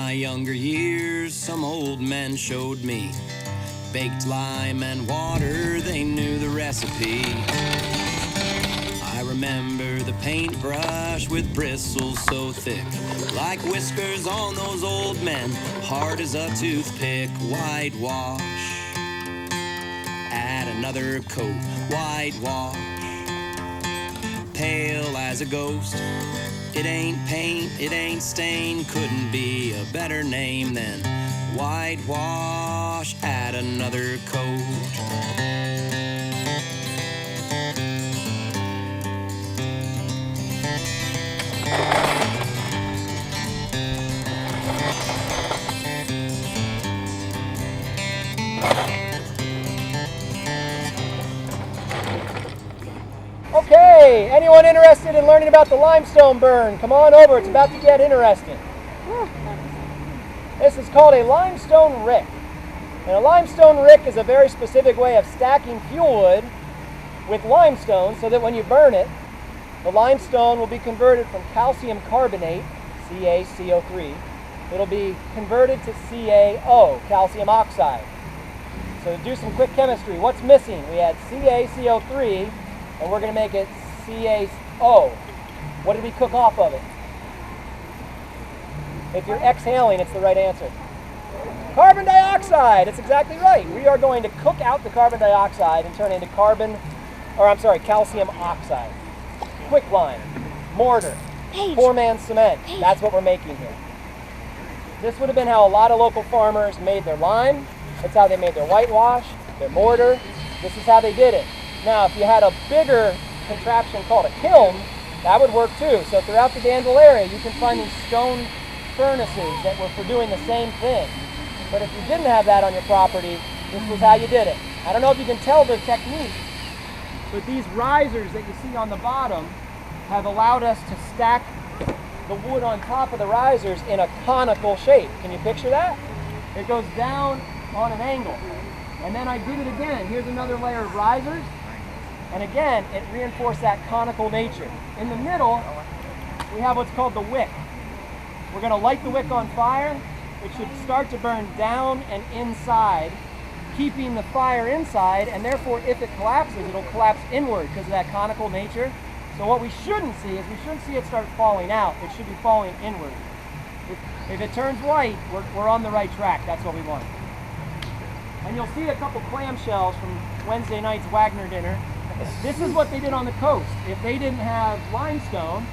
my younger years, some old men showed me. Baked lime and water, they knew the recipe. I remember the paintbrush with bristles so thick, like whiskers on those old men, hard as a toothpick. Whitewash, add another coat. Whitewash, pale as a ghost. It ain't paint, it ain't stain, couldn't be a better name than whitewash, add another coat. Okay, anyone interested in learning about the limestone burn? Come on over, it's about to get interesting. This is called a limestone rick. And a limestone rick is a very specific way of stacking fuel wood with limestone so that when you burn it, the limestone will be converted from calcium carbonate, CaCO3. It'll be converted to CaO, calcium oxide. So to do some quick chemistry, what's missing? We had CaCO3, and we're going to make it CaO. What did we cook off of it? If you're exhaling, it's the right answer. Carbon dioxide. That's exactly right. We are going to cook out the carbon dioxide and turn it into calcium oxide. Quicklime, mortar, four-man cement. That's what we're making here. This would have been how a lot of local farmers made their lime. That's how they made their whitewash, their mortar. This is how they did it. Now, if you had a bigger contraption called a kiln, that would work too. So throughout the Danville area, you can find these stone furnaces that were for doing the same thing. But if you didn't have that on your property, this was how you did it. I don't know if you can tell the technique, but these risers that you see on the bottom have allowed us to stack the wood on top of the risers in a conical shape. Can you picture that? It goes down on an angle. And then I did it again. Here's another layer of risers. And again, it reinforced that conical nature. In the middle, we have what's called the wick. We're going to light the wick on fire. It should start to burn down and inside, keeping the fire inside, and therefore if it collapses, it'll collapse inward because of that conical nature. So what we shouldn't see is we shouldn't see it start falling out. It should be falling inward. If it turns white, we're on the right track. That's what we want. And you'll see a couple clamshells from Wednesday night's Wagner dinner. This is what they did on the coast. If they didn't have limestone,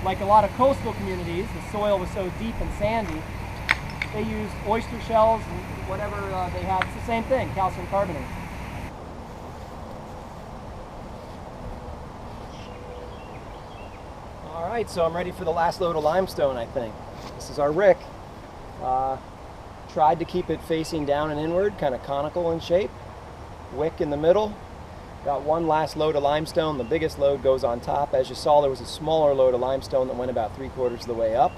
like a lot of coastal communities, the soil was so deep and sandy, they used oyster shells and whatever they had. It's the same thing, calcium carbonate. All right, so I'm ready for the last load of limestone, I think. This is our rick. Tried to keep it facing down and inward, kind of conical in shape. Wick in the middle. Got one last load of limestone. The biggest load goes on top. As you saw, there was a smaller load of limestone that went about 3/4 of the way up.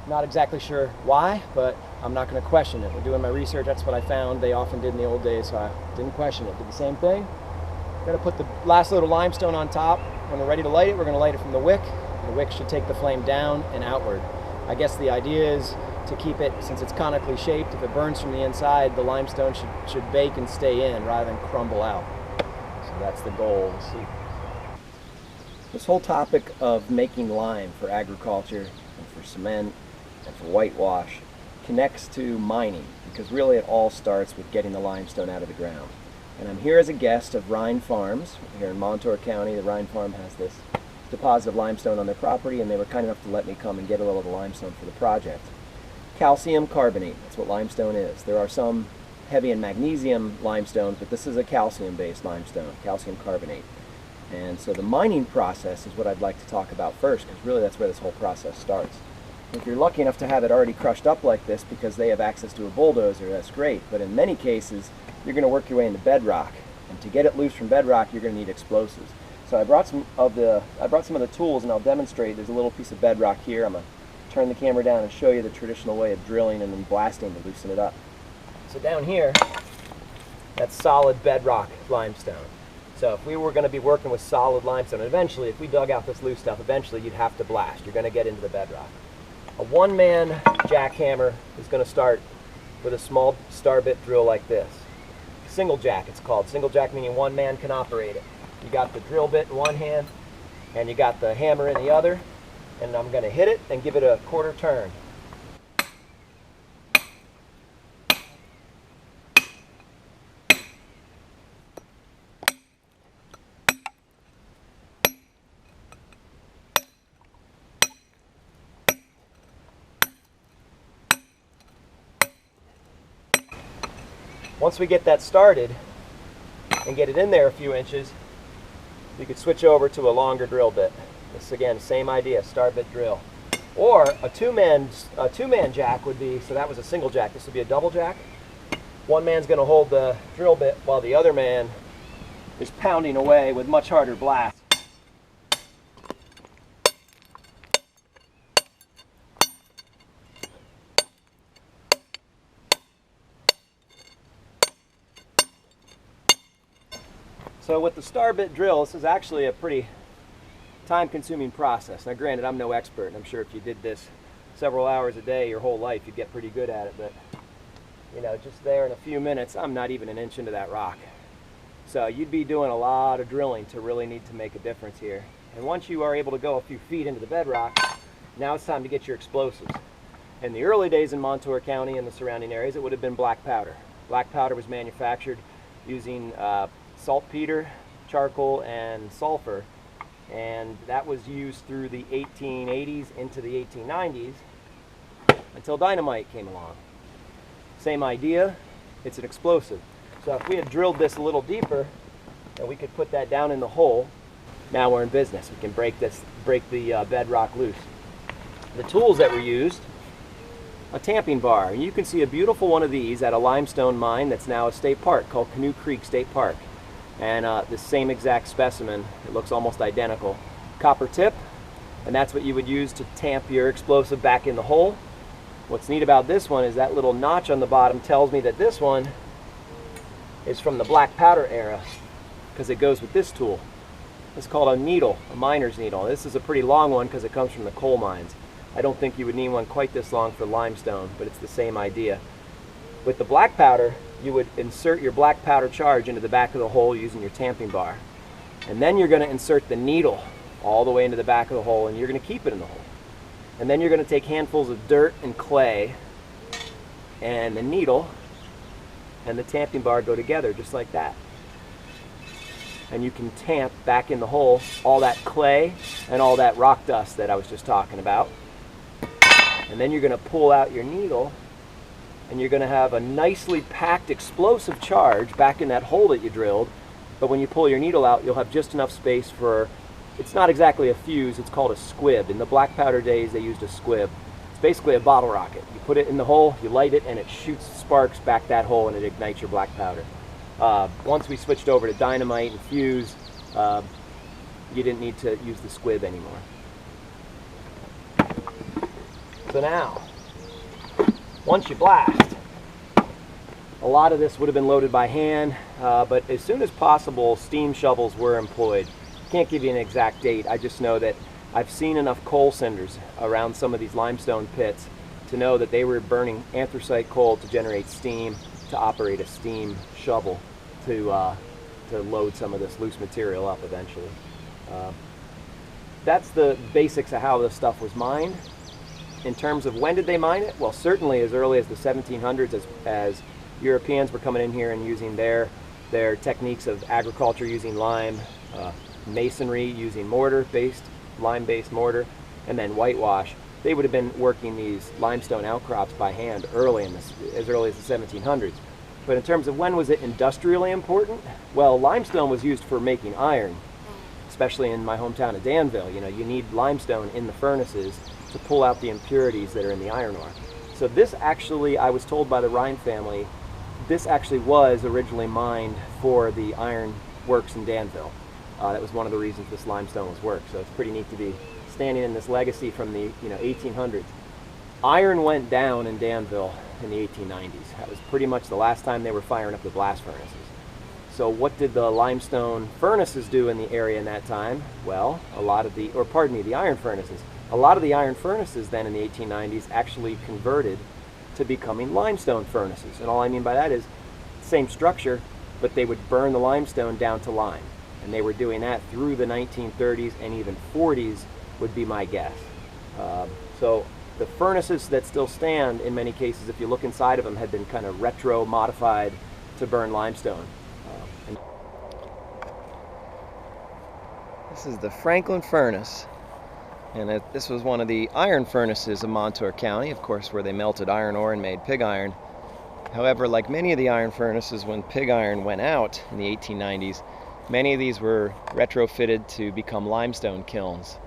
Not exactly sure why, but I'm not going to question it. We're doing my research. That's what I found. They often did in the old days, so I didn't question it. Did the same thing. Got to put the last load of limestone on top. When we're ready to light it, we're going to light it from the wick. The wick should take the flame down and outward. I guess the idea is to keep it, since it's conically shaped, if it burns from the inside, the limestone should bake and stay in rather than crumble out. So that's the goal. This whole topic of making lime for agriculture and for cement and for whitewash connects to mining, because really it all starts with getting the limestone out of the ground. And I'm here as a guest of Rhine Farms here in Montour County. The Rhine Farm has this deposit of limestone on their property, and they were kind enough to let me come and get a little of the limestone for the project. Calcium carbonate, that's what limestone is. There are some heavy and magnesium limestones, but this is a calcium-based limestone, calcium carbonate. And so the mining process is what I'd like to talk about first, because really that's where this whole process starts. If you're lucky enough to have it already crushed up like this because they have access to a bulldozer, that's great. But in many cases, you're going to work your way into bedrock. And to get it loose from bedrock, you're going to need explosives. So I brought some of the tools, and I'll demonstrate. There's a little piece of bedrock here. I'm going to turn the camera down and show you the traditional way of drilling and then blasting to loosen it up. So down here, that's solid bedrock limestone. So if we were going to be working with solid limestone, eventually, if we dug out this loose stuff, eventually you'd have to blast. You're going to get into the bedrock. A one-man jackhammer is going to start with a small star bit drill like this. Single jack, it's called. Single jack meaning one man can operate it. You got the drill bit in one hand, and you got the hammer in the other, and I'm going to hit it and give it a quarter turn. Once we get that started and get it in there a few inches, you could switch over to a longer drill bit. This again, same idea, star bit drill. Or a two-man jack would be, so that was a single jack, this would be a double jack. One man's going to hold the drill bit while the other man is pounding away with much harder blasts. So with the star bit drill, this is actually a pretty time-consuming process. Now granted, I'm no expert, and I'm sure if you did this several hours a day your whole life, you'd get pretty good at it, but you know, just there in a few minutes, I'm not even an inch into that rock. So you'd be doing a lot of drilling to really need to make a difference here. And once you are able to go a few feet into the bedrock, now it's time to get your explosives. In the early days in Montour County and the surrounding areas, it would have been black powder. Black powder was manufactured using saltpeter, charcoal, and sulfur, and that was used through the 1880s into the 1890s until dynamite came along. Same idea, it's an explosive. So if we had drilled this a little deeper and we could put that down in the hole, now we're in business. We can break the bedrock loose. The tools that were used, a tamping bar. You can see a beautiful one of these at a limestone mine that's now a state park called Canoe Creek State Park. And the same exact specimen, it looks almost identical. Copper tip, and that's what you would use to tamp your explosive back in the hole. What's neat about this one is that little notch on the bottom tells me that this one is from the black powder era, because it goes with this tool. It's called a needle, a miner's needle. This is a pretty long one because it comes from the coal mines. I don't think you would need one quite this long for limestone, but it's the same idea. With the black powder, you would insert your black powder charge into the back of the hole using your tamping bar. And then you're going to insert the needle all the way into the back of the hole, and you're going to keep it in the hole. And then you're going to take handfuls of dirt and clay, and the needle and the tamping bar go together just like that. And you can tamp back in the hole all that clay and all that rock dust that I was just talking about. And then you're going to pull out your needle, and you're going to have a nicely packed explosive charge back in that hole that you drilled. But when you pull your needle out, you'll have just enough space for, it's not exactly a fuse, it's called a squib. In the black powder days, they used a squib. It's basically a bottle rocket. You put it in the hole, you light it, and it shoots sparks back that hole, and it ignites your black powder. Once we switched over to dynamite and fuse, you didn't need to use the squib anymore. So now, once you blast, a lot of this would have been loaded by hand, but as soon as possible, steam shovels were employed. Can't give you an exact date. I just know that I've seen enough coal cinders around some of these limestone pits to know that they were burning anthracite coal to generate steam to operate a steam shovel to load some of this loose material up eventually. That's the basics of how this stuff was mined. In terms of when did they mine it? Well, certainly as early as the 1700s, as Europeans were coming in here and using their techniques of agriculture using lime, masonry using lime-based mortar, and then whitewash. They would have been working these limestone outcrops by hand as early as the 1700s. But in terms of when was it industrially important? Well, limestone was used for making iron, especially in my hometown of Danville. You know, you need limestone in the furnaces to pull out the impurities that are in the iron ore. So this actually, I was told by the Rhine family, this actually was originally mined for the iron works in Danville. That was one of the reasons this limestone was worked. So it's pretty neat to be standing in this legacy from the 1800s. Iron went down in Danville in the 1890s. That was pretty much the last time they were firing up the blast furnaces. So what did the limestone furnaces do in the area in that time? Well, the iron furnaces. A lot of the iron furnaces then in the 1890s actually converted to becoming limestone furnaces. And all I mean by that is same structure, but they would burn the limestone down to lime. And they were doing that through the 1930s and even 40s would be my guess. So the furnaces that still stand, in many cases, if you look inside of them, had been kind of retro modified to burn limestone. This is the Franklin furnace, and this was one of the iron furnaces of Montour County, of course, where they melted iron ore and made pig iron. However, like many of the iron furnaces, when pig iron went out in the 1890s, many of these were retrofitted to become limestone kilns.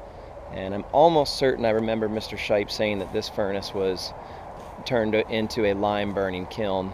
And I'm almost certain I remember Mr. Shipe saying that this furnace was turned into a lime burning kiln.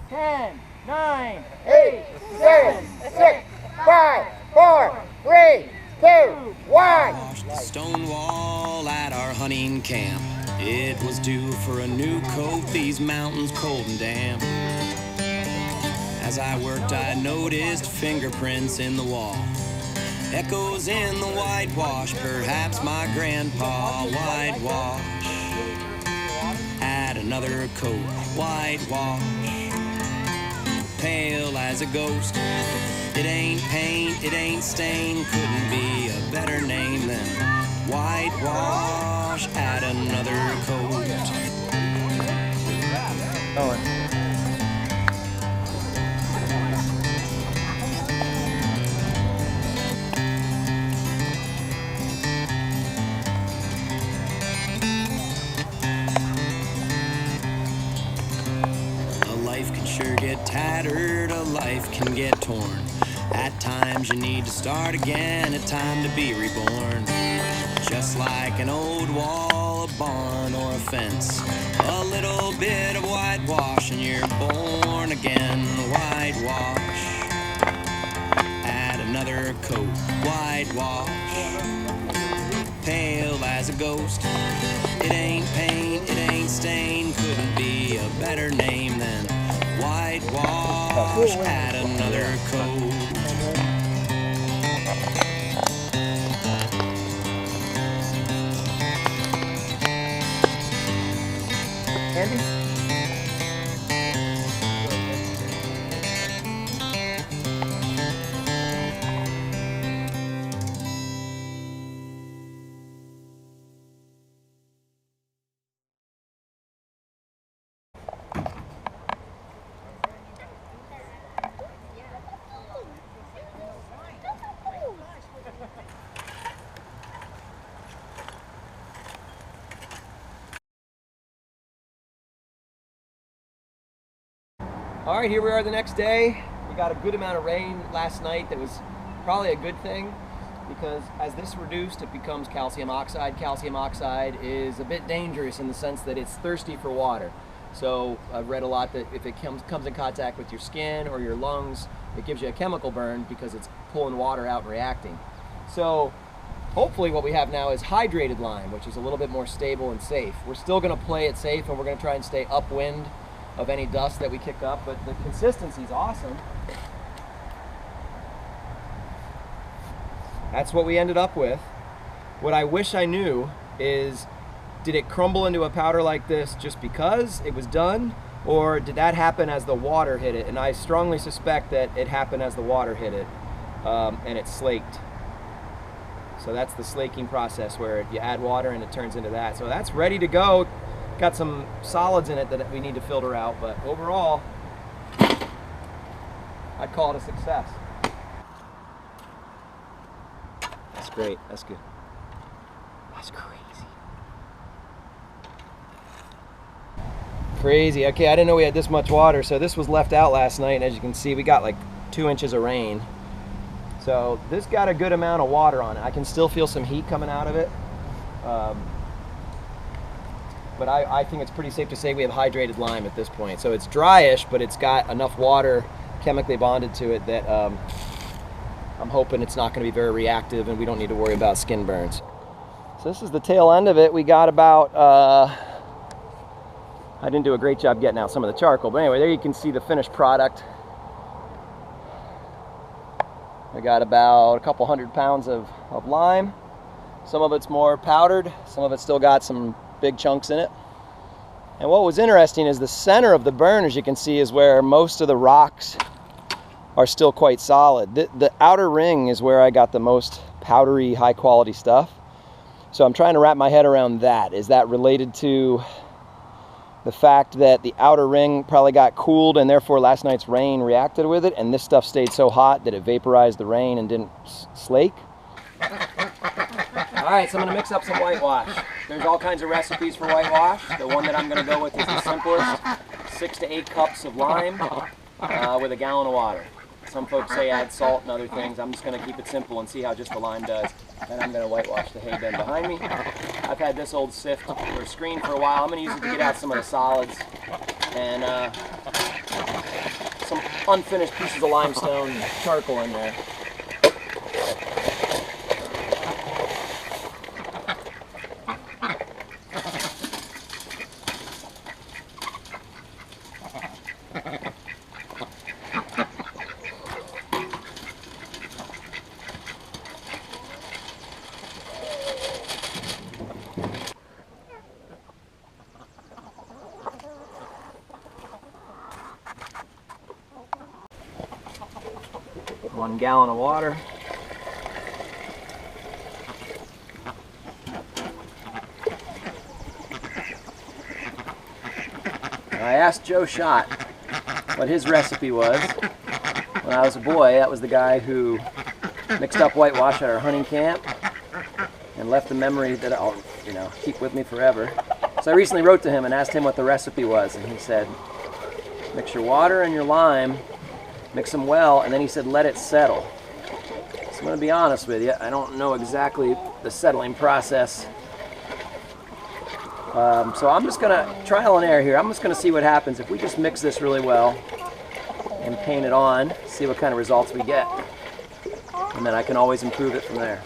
Ten, 9, 8, 7, 6, 5, 4, 3, 2, 1. Washed the stone wall at our hunting camp. It was due for a new coat, these mountains cold and damp. As I worked, I noticed fingerprints in the wall. Echoes in the whitewash, perhaps my grandpa. Whitewash, add another coat. Whitewash, pale as a ghost. It ain't paint, it ain't stain. Couldn't be a better name than whitewash. Add another coat. A life can sure get tattered, a life can get torn. At times you need to start again, a time to be reborn. Just like an old wall, a barn, or a fence. A little bit of whitewash and you're born again. Whitewash, add another coat. Whitewash, pale as a ghost. It ain't paint, it ain't stain. Couldn't be a better name than whitewash. Add another coat. Andy? All right, here we are the next day. We got a good amount of rain last night. That was probably a good thing because as this reduced, it becomes calcium oxide. Calcium oxide is a bit dangerous in the sense that it's thirsty for water. So I've read a lot that if it comes in contact with your skin or your lungs, it gives you a chemical burn because it's pulling water out and reacting. So hopefully what we have now is hydrated lime, which is a little bit more stable and safe. We're still going to play it safe and we're going to try and stay upwind of any dust that we kick up, but the consistency is awesome. That's what we ended up with. What I wish I knew is, did it crumble into a powder like this just because it was done, or did that happen as the water hit it? And I strongly suspect that it happened as the water hit it, and it slaked. So that's the slaking process where you add water and it turns into that. So that's ready to go. Got some solids in it that we need to filter out, but overall, I'd call it a success. That's great. That's good. That's crazy. Crazy. Okay, I didn't know we had this much water, so this was left out last night, and as you can see, we got like 2 inches of rain. So this got a good amount of water on it. I can still feel some heat coming out of it. But I think it's pretty safe to say we have hydrated lime at this point. So it's dryish, but it's got enough water chemically bonded to it that I'm hoping it's not going to be very reactive and we don't need to worry about skin burns. So this is the tail end of it. We got about, I didn't do a great job getting out some of the charcoal, but anyway, there you can see the finished product. We got about a couple 100 pounds of lime. Some of it's more powdered, some of it's still got some big chunks in it. And what was interesting is the center of the burn, as you can see, is where most of the rocks are still quite solid. The outer ring is where I got the most powdery, high quality stuff. So I'm trying to wrap my head around that. Is that related to the fact that the outer ring probably got cooled and therefore last night's rain reacted with it, and this stuff stayed so hot that it vaporized the rain and didn't slake? All right, so I'm gonna mix up some whitewash. There's all kinds of recipes for whitewash. The one that I'm gonna go with is the simplest, 6 to 8 cups of lime with a gallon of water. Some folks say add salt and other things. I'm just gonna keep it simple and see how just the lime does. And I'm gonna whitewash the hay bin behind me. I've had this old sift or screen for a while. I'm gonna use it to get out some of the solids and some unfinished pieces of limestone charcoal in there. One gallon of water. I asked Joe Schott what his recipe was. When I was a boy, that was the guy who mixed up whitewash at our hunting camp and left a memory that I'll, keep with me forever. So I recently wrote to him and asked him what the recipe was, and he said, mix your water and your lime, mix them well, and then he said, let it settle. So I'm going to be honest with you, I don't know exactly the settling process. So I'm just going to trial and error here. I'm just going to see what happens if we just mix this really well and paint it on, see what kind of results we get. And then I can always improve it from there.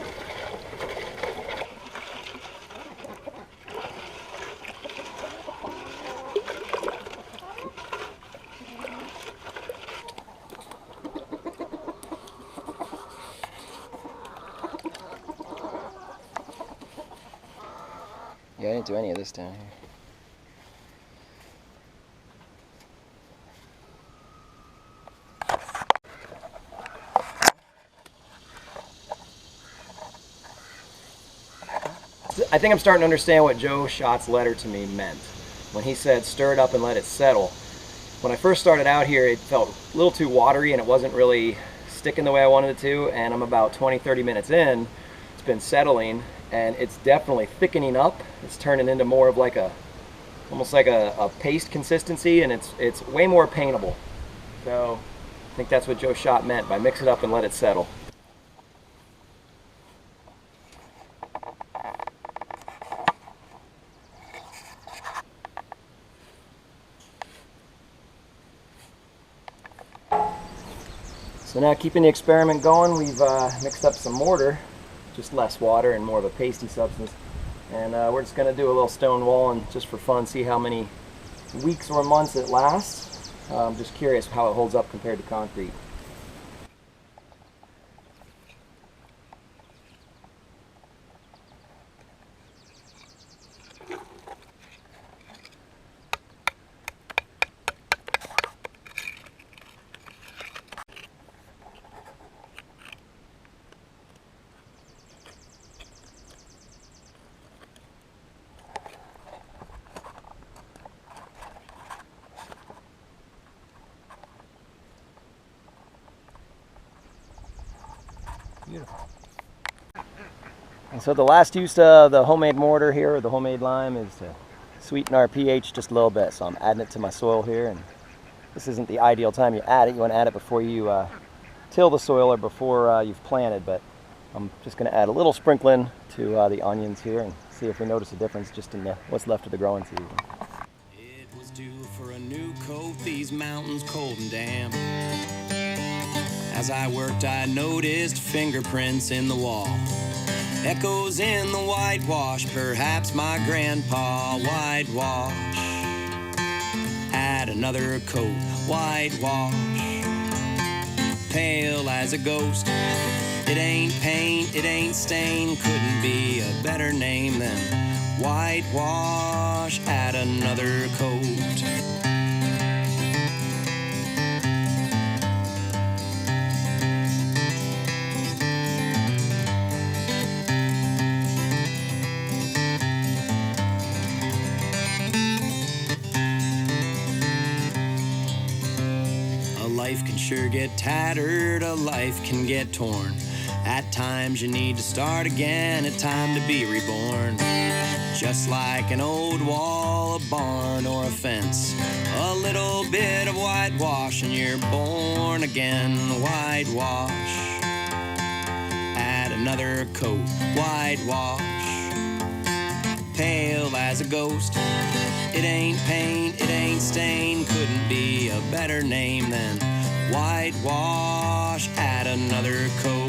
Yeah, I didn't do any of this down here. I think I'm starting to understand what Joe Schott's letter to me meant when he said stir it up and let it settle. When I first started out here, it felt a little too watery and it wasn't really sticking the way I wanted it to, and I'm about 20-30 minutes in. It's been settling and it's definitely thickening up. It's turning into more of like almost like a paste consistency, and it's way more paintable. So I think that's what Joe Schott meant by mix it up and let it settle. So now, keeping the experiment going, we've mixed up some mortar, just less water and more of a pasty substance. And we're just going to do a little stone wall and just for fun see how many weeks or months it lasts. I'm just curious how it holds up compared to concrete. Beautiful. And so the last use of the homemade mortar here, or the homemade lime, is to sweeten our pH just a little bit. So I'm adding it to my soil here, and this isn't the ideal time you add it. You want to add it before you till the soil or before you've planted, but I'm just going to add a little sprinkling to the onions here and see if we notice a difference just in what's left of the growing season. It was due for a new coat, these mountains cold and damp. As I worked, I noticed fingerprints in the wall, echoes in the whitewash, perhaps my grandpa. Whitewash, add another coat. Whitewash, pale as a ghost. It ain't paint, it ain't stain, couldn't be a better name than whitewash. Add another coat. A life can sure get tattered, a life can get torn. At times you need to start again, a time to be reborn. Just like an old wall, a barn, or a fence, a little bit of whitewash and you're born again. Whitewash, add another coat. Whitewash, pale as a ghost. It ain't paint, it ain't stain, couldn't be a better name than whitewash. Add another coat.